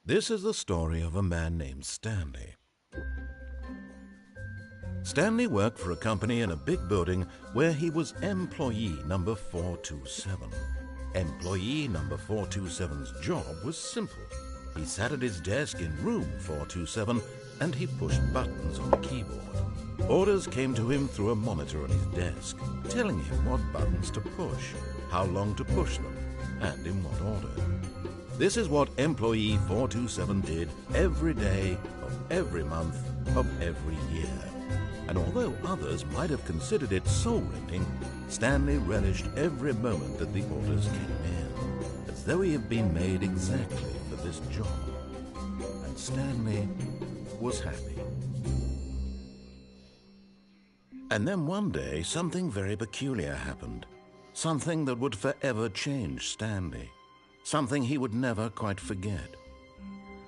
This is the story of a man named Stanley. Stanley worked for a company in a big building where he was employee number 427. Employee number 427's job was simple. He sat at his desk in room 427 and he pushed buttons on a keyboard. Orders came to him through a monitor on his desk, telling him what buttons to push, how long to push them, and in what order. This is what employee 427 did every day of every month of every year. And although others might have considered it soul-rending, Stanley relished every moment that the orders came in, as though he had been made exactly for this job. And Stanley was happy. And then one day, something very peculiar happened. Something that would forever change Stanley. Something he would never quite forget.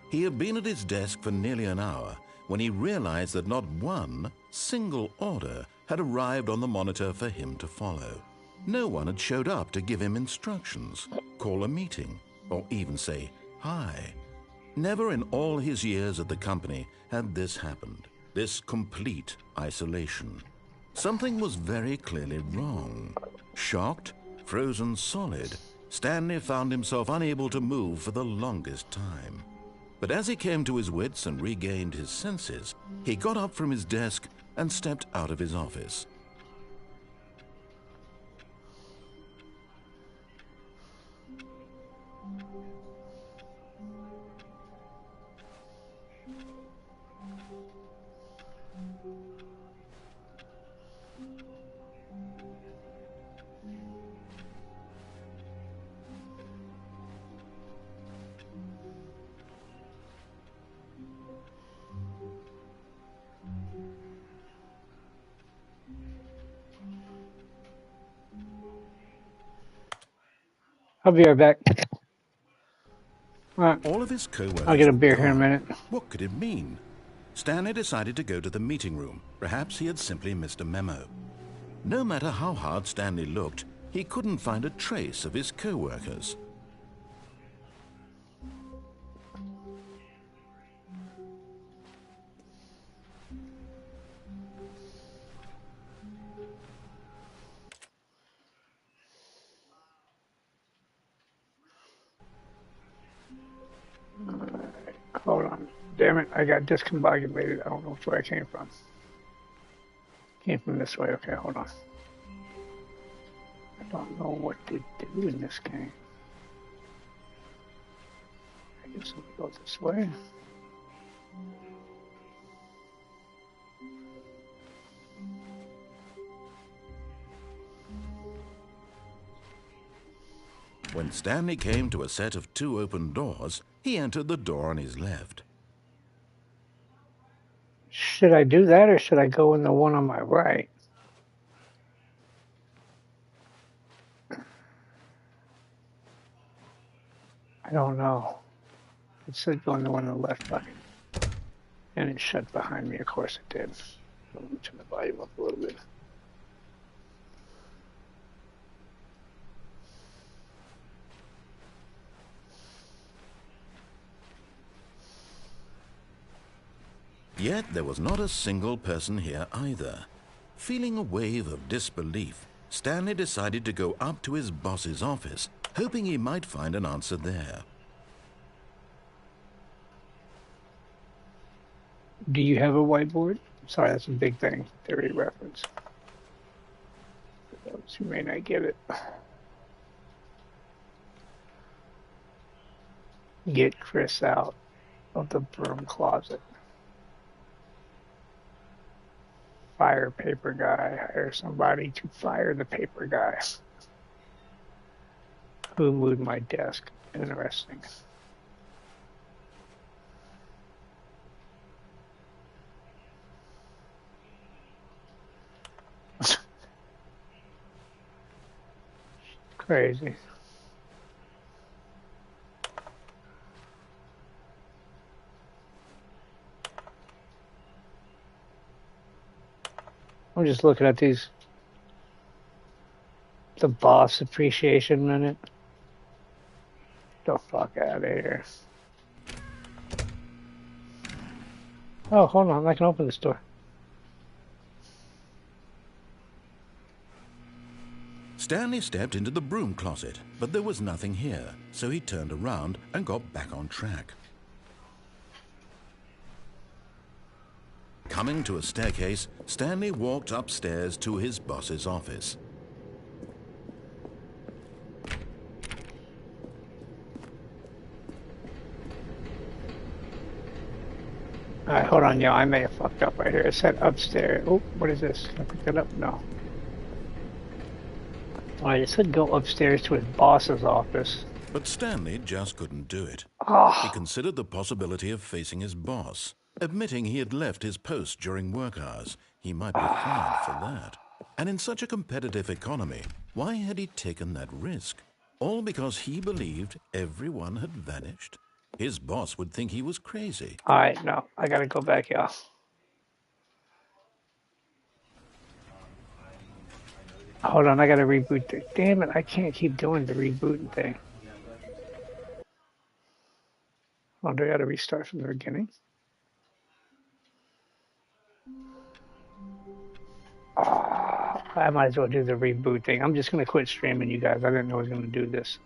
He had been at his desk for nearly an hour when he realized that not one single order had arrived on the monitor for him to follow. No one had showed up to give him instructions, call a meeting, or even say hi. Never in all his years at the company had this happened, this complete isolation. Something was very clearly wrong. Shocked, frozen solid, Stanley found himself unable to move for the longest time. But as he came to his wits and regained his senses, he got up from his desk and stepped out of his office. I'll be right back. All of his co-workers I'll get a were beer here in a gone. minute. What could it mean? Stanley decided to go to the meeting room. Perhaps he had simply missed a memo. No matter how hard Stanley looked, he couldn't find a trace of his co-workers. Hold on. Damn it, I got discombobulated. I don't know which way I came from. Came from this way. Okay, hold on. I don't know what to do in this game. I guess I'll go this way. When Stanley came to a set of 2 open doors, he entered the door on his left. Should I do that or should I go in the one on my right? I don't know. It said go in the one on the left bucket. And it shut behind me. Of course it did. Let me turn the volume up a little bit. Yet there was not a single person here either. Feeling a wave of disbelief, Stanley decided to go up to his boss's office, hoping he might find an answer there. Do you have a whiteboard? Sorry, that's a big thing. Theory reference. For those who may not get it. Get Chris out of the broom closet. Fire paper guy. Hire somebody to fire the paper guy. Who moved my desk? Interesting. crazy. I'm just looking at the boss appreciation minute. The fuck out of here. Oh, hold on, I can open this door. Stanley stepped into the broom closet, but there was nothing here, so he turned around and got back on track. Coming to a staircase, Stanley walked upstairs to his boss's office. Alright, hold on, yo, I may have fucked up right here. It said upstairs. Oh, what is this? Can I pick that up? No. Alright, it said go upstairs to his boss's office. But Stanley just couldn't do it. Oh. He considered the possibility of facing his boss. Admitting he had left his post during work hours, he might be fined for that. And in such a competitive economy, why had he taken that risk? All because he believed everyone had vanished? His boss would think he was crazy. Alright, no, I gotta go back, y'all. Hold on, I gotta reboot. Damn it, I can't keep doing the rebooting thing. Oh, do I gotta restart from the beginning? I might as well do the reboot thing. I'm just gonna quit streaming, you guys. I didn't know I was gonna do this.